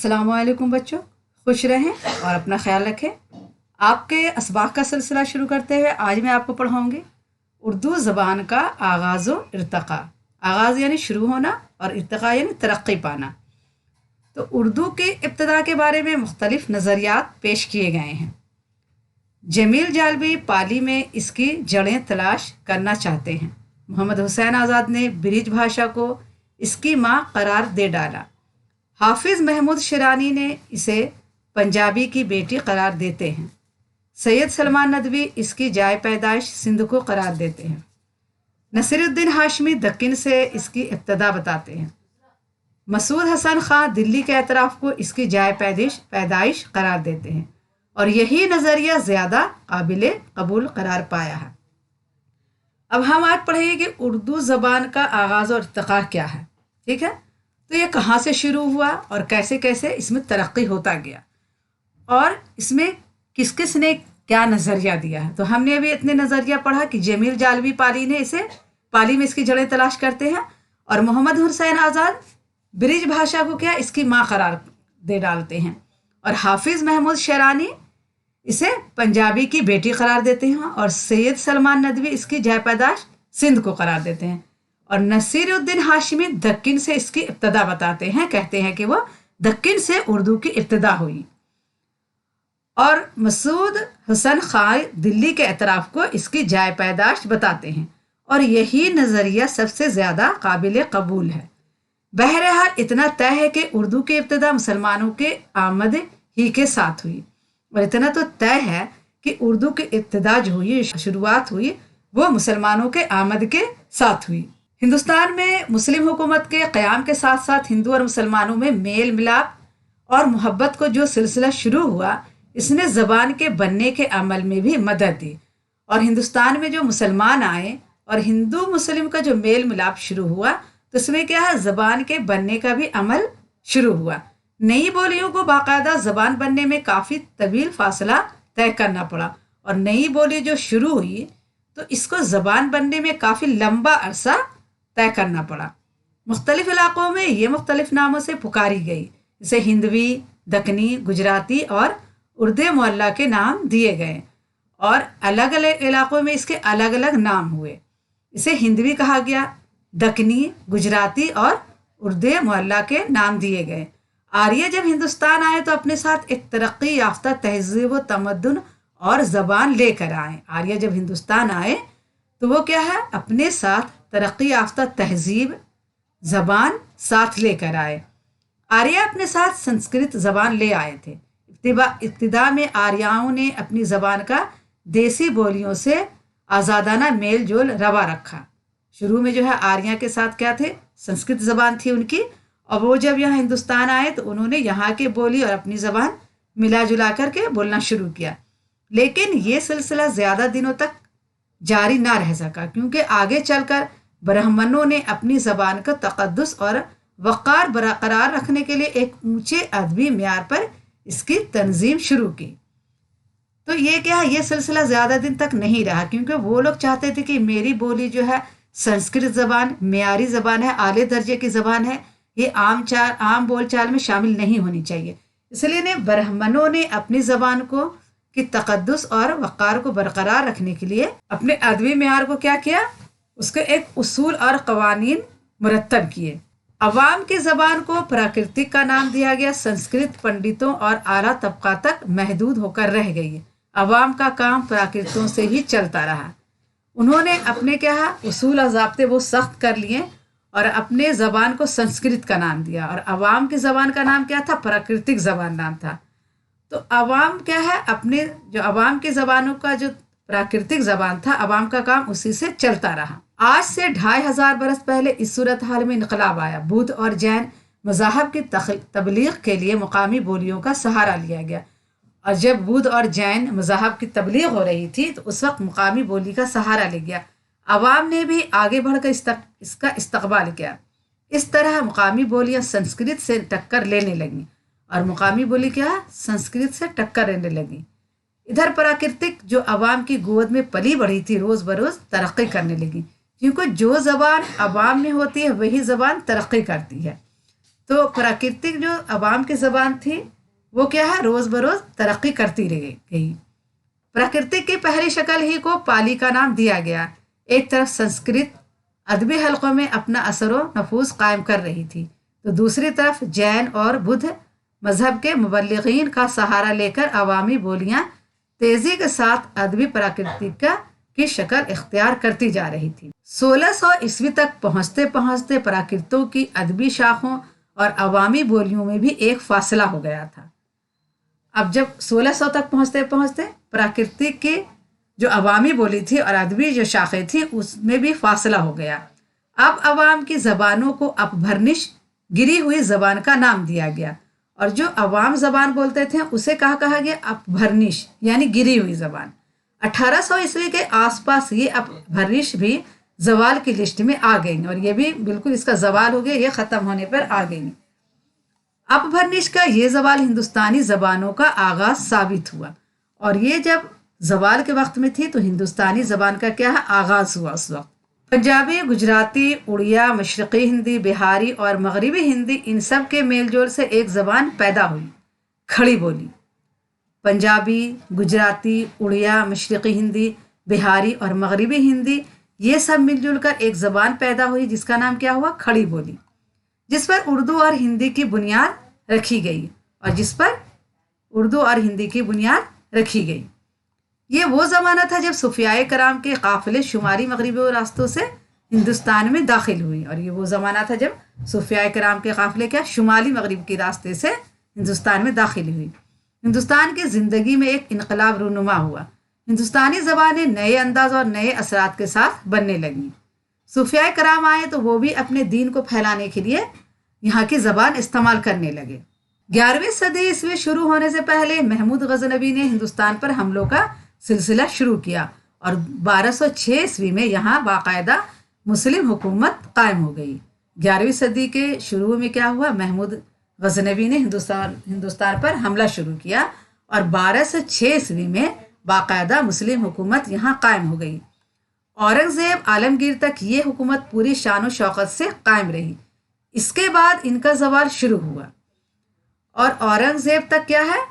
अस्सलाम वालेकुम बच्चों, खुश रहें और अपना ख्याल रखें। आपके असबाक का सिलसिला शुरू करते हुए आज मैं आपको पढ़ाऊँगी उर्दू ज़बान का आगाज़ व इर्तिक़ा। आगाज़ यानी शुरू होना और इर्तिक़ा यानी तरक्की पाना। तो उर्दू की इब्तिदा के बारे में मुख्तलिफ़ नज़रियात पेश किए गए हैं। जमील जालबी पाली में इसकी जड़ें तलाश करना चाहते हैं। मोहम्मद हुसैन आज़ाद ने ब्रिज भाषा को इसकी माँ करार दे डाला। हाफिज़ महमूद शिरानी ने इसे पंजाबी की बेटी करार देते हैं। सैयद सलमान नदवी इसकी जाए पैदाइश सिंध को करार देते हैं। नसीरुद्दीन हाशमी दक्कन से इसकी इब्तिदा बताते हैं। मसूद हसन खां दिल्ली के एतराफ़ को इसकी जाए पैदाइश करार देते हैं और यही नज़रिया ज़्यादा काबिल कबूल करार पाया है। अब हम आज पढ़ेंगे कि उर्दू ज़बान का आगाज़ और इर्तिक़ा क्या है। ठीक है, तो ये कहाँ से शुरू हुआ और कैसे कैसे इसमें तरक्की होता गया और इसमें किस किस ने क्या नज़रिया दिया है। तो हमने अभी इतने नज़रिया पढ़ा कि जमील जालबी पाली में इसकी जड़ें तलाश करते हैं और मोहम्मद हुसैन आज़ाद ब्रिज भाषा को क्या इसकी माँ करार दे डालते हैं और हाफिज़ महमूद शिरानी इसे पंजाबी की बेटी करार देते हैं और सैयद सलमान नदवी इसकी जाए पैदाश सिंध को करार देते हैं और नसीरुद्दीन हाशमी दक्कन से इसकी इब्तिदा बताते हैं। कहते हैं कि वो दक्कन से उर्दू की इब्तिदा हुई और मसूद हसन खां दिल्ली के एतराफ़ को इसकी जाए पैदाश बताते हैं और यही नज़रिया सबसे ज़्यादा काबिल कबूल है। बहरहाल इतना तय है कि उर्दू की इब्तिदा मुसलमानों के आमद ही के साथ हुई और इतना तो तय है कि उर्दू की इब्तिदा जो हुई शुरुआत हुई वो मुसलमानों के आमद के साथ हुई। हिंदुस्तान में मुस्लिम हुकूमत के क़याम के साथ साथ हिंदू और मुसलमानों में मेल मिलाप और मोहब्बत को जो सिलसिला शुरू हुआ इसने ज़बान के बनने के अमल में भी मदद दी और हिंदुस्तान में जो मुसलमान आए और हिंदू मुस्लिम का जो मेल मिलाप शुरू हुआ तो इसमें क्या है, ज़बान के बनने का भी अमल शुरू हुआ। नई बोलियों को बाकायदा ज़बान बनने में काफ़ी तवील फासला तय करना पड़ा और नई बोली जो शुरू हुई तो इसको ज़बान बनने में काफ़ी लंबा अरसा तय करना पड़ा। मुख्तलिफ़ इलाक़ों में ये मुख्तलिफ़ नामों से पुकारी गई, इसे हिंदवी, दक्कनी, गुजराती और उर्दू मोहल्ला के नाम दिए गए और अलग अलग इलाक़ों में इसके अलग अलग नाम हुए। इसे हिंदवी कहा गया, दक्कनी, गुजराती और उर्दू मोहल्ला के नाम दिए गए। आर्य जब हिंदुस्तान आए तो अपने साथ एक तरक्की याफ्ता तहज़ीब व तमद्दुन और ज़बान लेकर आए। आर्य जब हिंदुस्तान आए तो वो क्या है, अपने साथ तरक्की याफ्ता तहज़ीब ज़बान साथ लेकर आए। आर्य अपने साथ संस्कृत ज़बान ले आए थे। इब्तिदा में आर्याओं ने अपनी ज़बान का देसी बोलियों से आज़ादाना मेल जोल रवा रखा। शुरू में जो है आर्या के साथ क्या थे, संस्कृत ज़बान थी उनकी और वो जब यहाँ हिंदुस्तान आए तो उन्होंने यहाँ के बोली और अपनी ज़बान मिला जुला करके बोलना शुरू किया। लेकिन ये सिलसिला ज़्यादा दिनों तक जारी ना रह सका क्योंकि आगे चलकर ब्राह्मणों ने अपनी ज़बान का तक़द्दुस और वक़ार बरकरार रखने के लिए एक ऊंचे अदबी म्यार पर इसकी तंजीम शुरू की। तो ये क्या है, ये सिलसिला ज़्यादा दिन तक नहीं रहा क्योंकि वो लोग चाहते थे कि मेरी बोली जो है संस्कृत ज़बान मेयारी ज़बान है, आले दर्जे की ज़बान है, ये आम बोल चाल में शामिल नहीं होनी चाहिए। इसलिए ने ब्राह्मणों ने अपनी ज़बान को कि तक़द्दुस और वक़ार को बरकरार रखने के लिए अपने अदबी मेयार को क्या किया, उसके एक उसूल और क़वानीन मुरत्तब किए। अवाम की ज़बान को प्राकृतिक का नाम दिया गया। संस्कृत पंडितों और आला तबका तक महदूद होकर रह गई। अवाम का काम प्राकृतों से ही चलता रहा। उन्होंने अपने क्या है उसूल और ज़ाब्ते वो सख्त कर लिए और अपने ज़बान को संस्कृत का नाम दिया और अवाम की ज़बान का नाम क्या था, प्राकृतिक ज़बान नाम था। तो अवाम क्या है, अपने जो अवाम की ज़बानों का जो प्राकृतिक ज़बान था अवाम का काम उसी से चलता रहा। आज से 2500 बरस पहले इस सूरत हाल में इनकलाब आया। बुद्ध और जैन मज़ाहब की तबलीग के लिए मुकामी बोलियों का सहारा लिया गया और जब बुद्ध और जैन मज़ाहब की तबलीग हो रही थी तो उस वक्त मुकामी बोली का सहारा ले गया। अवाम ने भी आगे बढ़कर इसका इस्तकबाल किया। इस तरह मुकामी बोलियाँ संस्कृत से टक्कर लेने लगीं और मुकामी बोली क्या संस्कृत से टक्कर लेने लगी। इधर प्राकृतिक जो अवाम की गोद में पली बढ़ी थी रोज़ बरोज़ तरक्की करने लगी क्योंकि जो ज़बान अवाम में होती है वही ज़बान तरक्की करती है। तो प्राकृतिक जो अवाम की ज़बान थी वो क्या है, रोज़ बरोज़ तरक्की करती रह गई। प्राकृतिक की पहली शक्ल ही को पाली का नाम दिया गया। एक तरफ संस्कृत अदबी हलकों में अपना असर व नफूस कायम कर रही थी, तो दूसरी तरफ जैन और बुद्ध मजहब के मुबल्लिगीन का सहारा लेकर अवामी बोलियां तेजी के साथ अदबी प्राकृतिक की शक्ल इख्तियार करती जा रही थी। 1600 ईस्वी तक पहुंचते पहुंचते प्राकृतों की अदबी शाखों और अवामी बोलियों में भी एक फासला हो गया था। अब जब 1600 तक पहुंचते पहुंचते प्राकृतिक की जो अवामी बोली थी और अदबी जो शाखें थी उसमें भी फासला हो गया। अब अवाम की ज़बानों को अपभ्रंश गिरी हुई ज़बान का नाम दिया गया, और जो अवाम ज़बान बोलते थे उसे कहा गया अपभ्रंश यानी गिरी हुई ज़बान। 1800 ईस्वी के आसपास ये अपभ्रंश भी जवाल की लिस्ट में आ गई, और ये भी बिल्कुल इसका जवाल हो गया, ये ख़त्म होने पर आ गई। अपभ्रंश का ये जवाल हिंदुस्तानी ज़बानों का आगाज़ साबित हुआ, और ये जब जवाल के वक्त में थी तो हिंदुस्तानी ज़बान का क्या है, आगाज़ हुआ उस वक्त। पंजाबी, गुजराती, उड़िया, मशरक़ी हिंदी, बिहारी और मगरबी हिंदी, इन सब के मेल जोल से एक ज़बान पैदा हुई, खड़ी बोली। पंजाबी, गुजराती, उड़िया, मशरक़ी हिंदी, बिहारी और मगरबी हिंदी, ये सब मिलजुल कर एक ज़बान पैदा हुई जिसका नाम क्या हुआ, खड़ी बोली, जिस पर उर्दू और हिंदी की बुनियाद रखी गई, ये वो ज़माना था जब सूफियाए कराम के काफ़िले शुमारी मगरबी रास्तों से हिंदुस्तान में दाखिल हुई, और ये वो ज़माना था जब सूफियाए कराम के काफ़िले क्या शुमाली मगरब के रास्ते से हिंदुस्तान में दाखिल हुई। हिंदुस्तान की ज़िंदगी में एक इनकलाब रूनुमा हुआ। हिंदुस्तानी ज़बानें नए अंदाज और नए असरात के साथ बनने लगीं। सूफियाए कराम आए तो वो भी अपने दीन को फैलाने के लिए यहाँ की ज़बान इस्तेमाल करने लगे। 11वीं सदी ईस्वी शुरू होने से पहले महमूद गजनवी ने हिंदुस्तान पर हमलों का सिलसिला शुरू किया, और 1206 ईस्वी में यहाँ बाकायदा मुस्लिम हुकूमत कायम हो गई। 11वीं सदी के शुरू में क्या हुआ, महमूद गजनवी ने हिंदुस्तान पर हमला शुरू किया, और 1206 ईस्वी में बाकायदा मुस्लिम हुकूमत यहाँ कायम हो गई। औरंगज़ेब आलमगीर तक ये हुकूमत पूरी शान व शौकत से कायम रही। इसके बाद इनका ज़वाल शुरू हुआ, और औरंगज़ेब तक क्या है,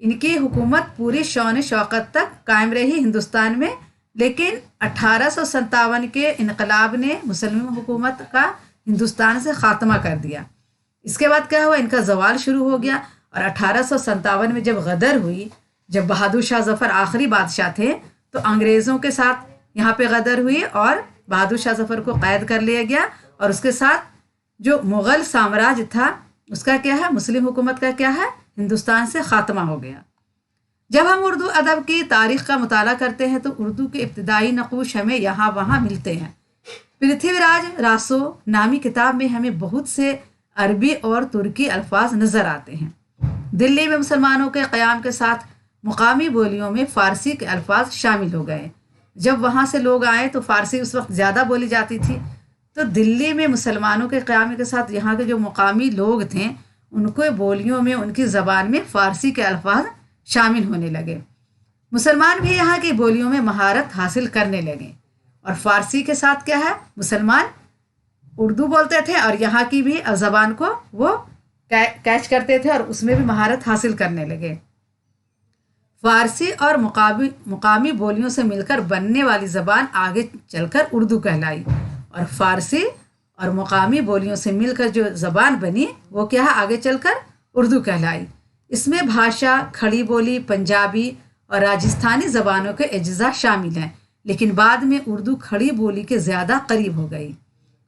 इनकी हुकूमत पूरी शान शौकत तक कायम रही हिंदुस्तान में। लेकिन 1857 के इनकलाब ने मुसलमान हुकूमत का हिंदुस्तान से ख़ात्मा कर दिया। इसके बाद क्या हुआ, इनका ज़वाल शुरू हो गया, और 1857 में जब गदर हुई, जब बहादुर शाह ज़फ़र आखिरी बादशाह थे, तो अंग्रेज़ों के साथ यहाँ पे गदर हुई और बहादुर शाह ज़फ़र को कैद कर लिया गया, और उसके साथ जो मुग़ल साम्राज्य था उसका क्या है, मुस्लिम हुकूमत का क्या है, हिंदुस्तान से ख़ात्मा हो गया। जब हम उर्दू अदब की तारीख़ का मुताला करते हैं तो उर्दू के इब्तदाई नक़ूश हमें यहाँ वहाँ मिलते हैं। पृथ्वीराज रासो नामी किताब में हमें बहुत से अरबी और तुर्की अल्फाज नज़र आते हैं। दिल्ली में मुसलमानों के क़याम के साथ मुकामी बोलियों में फ़ारसी के अल्फाज शामिल हो गए। जब वहाँ से लोग आए तो फ़ारसी उस वक्त ज़्यादा बोली जाती थी, तो दिल्ली में मुसलमानों के क़याम के साथ यहाँ के जो मुकामी लोग थे उनको बोलियों में, उनकी ज़बान में फ़ारसी के अल्फाज शामिल होने लगे। मुसलमान भी यहाँ की बोलियों में महारत हासिल करने लगे, और फ़ारसी के साथ क्या है, मुसलमान उर्दू बोलते थे और यहाँ की भी ज़बान को वो कैच करते थे और उसमें भी महारत हासिल करने लगे। फ़ारसी और मुकामी बोलियों से मिलकर बनने वाली ज़बान आगे चलकर उर्दू कहलाई, और फ़ारसी और मुकामी बोलियों से मिलकर जो ज़बान बनी वो क्या है, आगे चलकर उर्दू कहलाई। इसमें भाषा, खड़ी बोली, पंजाबी और राजस्थानी ज़बानों के अज्जा शामिल हैं, लेकिन बाद में उर्दू खड़ी बोली के ज़्यादा करीब हो गई,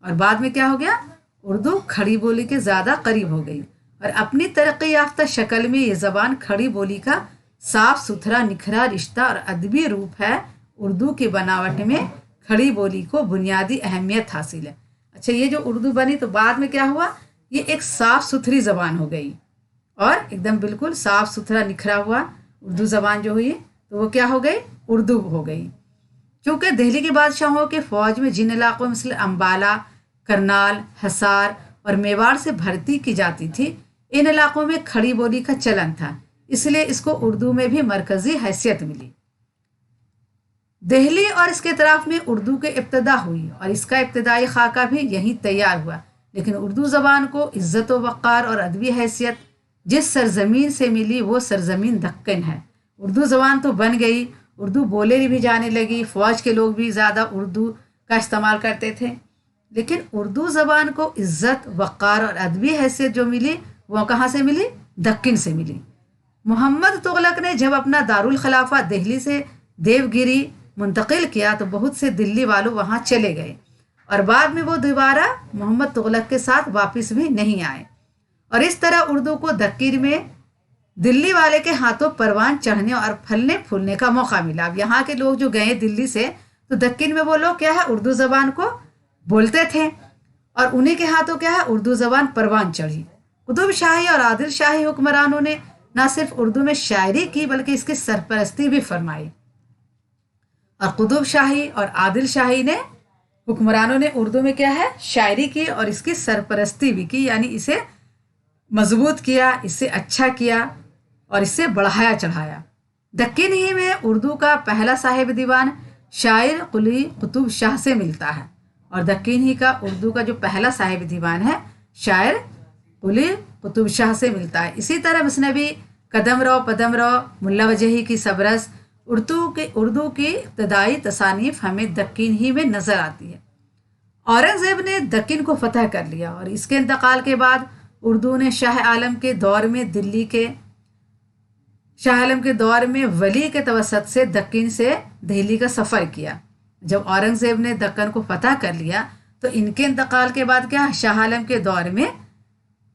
और बाद में क्या हो गया, उर्दू खड़ी बोली के ज़्यादा करीब हो गई, और अपनी तरक्की याफ्ता शक्ल में ये ज़बान खड़ी बोली का साफ सुथरा निखरा रिश्ता और अदबी रूप है। उर्दू की बनावट में खड़ी बोली को बुनियादी अहमियत हासिल है। अच्छा, ये जो उर्दू बनी तो बाद में क्या हुआ, ये एक साफ़ सुथरी ज़बान हो गई, और एकदम बिल्कुल साफ़ सुथरा निखरा हुआ उर्दू ज़बान जो हुई तो वो क्या हो गई, उर्दू हो गई। क्योंकि दिल्ली के बादशाहों के फ़ौज में जिन इलाक़ों में मिसल अम्बाला, करनाल, हिसार और मेवाड़ से भर्ती की जाती थी, इन इलाक़ों में खड़ी बोली का चलन था, इसलिए इसको उर्दू में भी मरकज़ी हैसियत मिली। दिल्ली और इसके अतराफ़ में उर्दू की इब्तदा हुई, और इसका इब्तदाई खाका भी यहीं तैयार हुआ। لیکن اردو زبان کو عزت و وقار اور ادبی حیثیت جس سرزمین سے ملی وہ سرزمین دکن ہے۔ اردو زبان تو بن گئی، اردو بولے بھی جانے لگی، فوج کے لوگ بھی زیادہ اردو کا استعمال کرتے تھے، لیکن اردو زبان کو عزت وقار اور ادبی حیثیت جو ملی وہ کہاں سے ملی؟ دکن سے ملی۔ محمد تغلق نے جب اپنا دارالخلافہ دہلی سے دیوگری منتقل کیا تو بہت سے دلی والوں وہاں چلے گئے اور بعد میں وہ دوبارہ محمد تغلق کے ساتھ واپس بھی نہیں آئے، اور اس طرح اردو کو دکن میں دلی والے کے ہاتھوں پروان چڑھنے اور پھلنے پھولنے کا موقع ملا۔ اب یہاں کے لوگ جو گئے دلی سے تو دکن میں وہ لوگ کیا ہے؟ اردو زبان کو بولتے تھے، اور انہی کے ہاتھوں کیا ہے؟ اردو زبان پروان چڑھی۔ قطب شاہی اور عادل شاہی حکمرانوں نے نہ صرف اردو میں شاعری کی بلکہ اس کی سرپرستی بھی فرمائی، اور قطب شاہی اور عادل شاہی نے حکمرانوں نے اردو میں کیا ہے؟ شاعری کی اور اس کی سرپرستی بھی کی، یعنی اسے مضبوط کیا، اسے اچھا کیا اور اس سے بڑھایا چڑھایا۔ دکن ہی میں اردو کا پہلا صاحب دیوان شاعر قلی قطب شاہ سے ملتا ہے، اور دکن ہی کا اردو کا جو پہلا صاحب دیوان ہے شاعر قلی قطب شاہ سے ملتا ہے۔ اسی طرح مثنوی، قدم رو پدم رو، ملا وجہی کی سبرس، اردو کی ابتدائی تصانیف ہمیں دکن ہی میں نظر آتی ہے۔ اورنگزیب نے دکن کو فتح کر لیا، اور اس کے انتقال کے بعد اردو نے شاہ عالم کے دور میں ولی کے توسط سے دکن سے دہلی کا سفر کیا۔ جب اورنگزیب نے دکن کو فتح کر لیا تو ان کے انتقال کے بعد کیا؟ شاہ عالم کے دور میں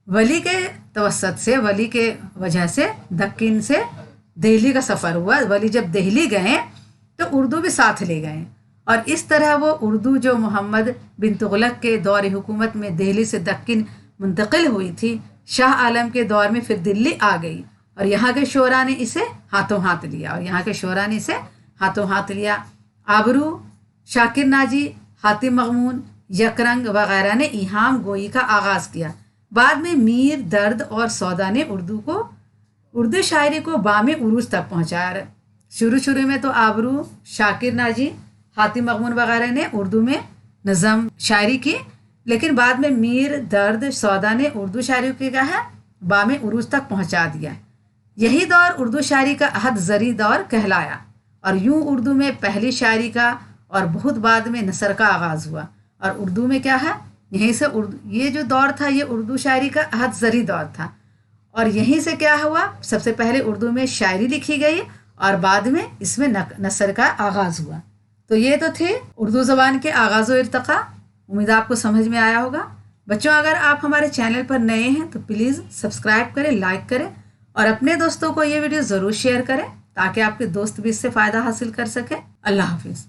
ولی کے توسط سے، ولی کے وجہ سے دکن سے دہلی کا سفر ہوا۔ ولی جب دہلی گئے تو اردو بھی ساتھ لے گئے، اور اس طرح وہ اردو جو محمد بن تغلق کے دور حکومت میں دہلی سے دکن منتقل ہوئی تھی، شاہ عالم کے دور میں پھر دلی آ گئی، اور یہاں کے شعراء نے اسے ہاتھوں ہاتھ لیا۔ آبرو، شاکر ناجی، حاتم مغمون، یکرنگ وغیرہ نے ایہام گوئی کا آغاز کیا۔ بعد میں میر، درد اور سودا نے اردو شاعری کو بام عروج تک پہنچایا۔ شروع میں تو آبرو، شاکر ناجی، حاتم مغمون وغیرہ نے اردو میں نظم شاعری کی، لیکن بعد میں میر، درد، سودا نے اردو شاعری کو کیا ہے؟ بام عروج تک پہنچا دیا۔ یہی دور اردو شاعری کا عہد زری دور کہلایا، اور یوں اردو میں پہلی شاعری کا اور بہت بعد میں نثر کا آغاز ہوا۔ اور اردو میں کیا ہے؟ یہیں سے یہ جو دور تھا یہ اردو شاعری کا عہد زری دور تھا، اور یہیں سے کیا ہوا؟ سب سے پہلے اردو میں شاعری لکھی گئی اور بعد میں اس میں نثر کا آغاز ہوا۔ تو یہ تو تھے اردو زبان کے آغاز و ارتقاء۔ امید آپ کو سمجھ میں آیا ہوگا۔ بچوں، اگر آپ ہمارے چینل پر نئے ہیں تو پلیز سبسکرائب کریں، لائک کریں، اور اپنے دوستوں کو یہ ویڈیو ضرور شیئر کریں تاکہ آپ کے دوست بھی اس سے فائدہ حاصل کر سکیں۔ اللہ حافظ۔